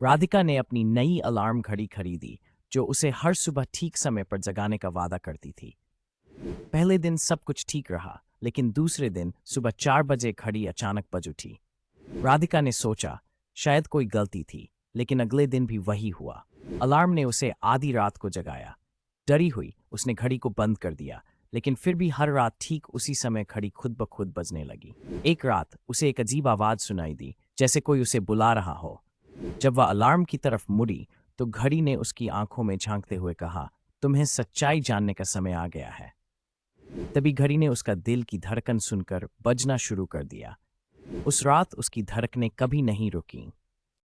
राधिका ने अपनी नई अलार्म घड़ी खरीदी, जो उसे हर सुबह ठीक समय पर जगाने का वादा करती थी। पहले दिन सब कुछ ठीक रहा, लेकिन दूसरे दिन सुबह 4 बजे घड़ी अचानक बज उठी। राधिका ने सोचा, शायद कोई गलती थी, लेकिन अगले दिन भी वही हुआ। अलार्म ने उसे आधी रात को जगाया। डरी हुई उसने घड़ी को बंद कर दिया, लेकिन फिर भी हर रात ठीक उसी समय घड़ी खुद ब खुद बजने लगी। एक रात उसे एक अजीब आवाज सुनाई दी, जैसे कोई उसे बुला रहा हो। जब वह अलार्म की तरफ मुड़ी, तो घड़ी ने उसकी आंखों में झांकते हुए कहा, तुम्हें सच्चाई जानने का समय आ गया है। तभी घड़ी ने उसका दिल की धड़कन सुनकर बजना शुरू कर दिया। उस रात उसकी धड़कनें कभी नहीं रुकीं।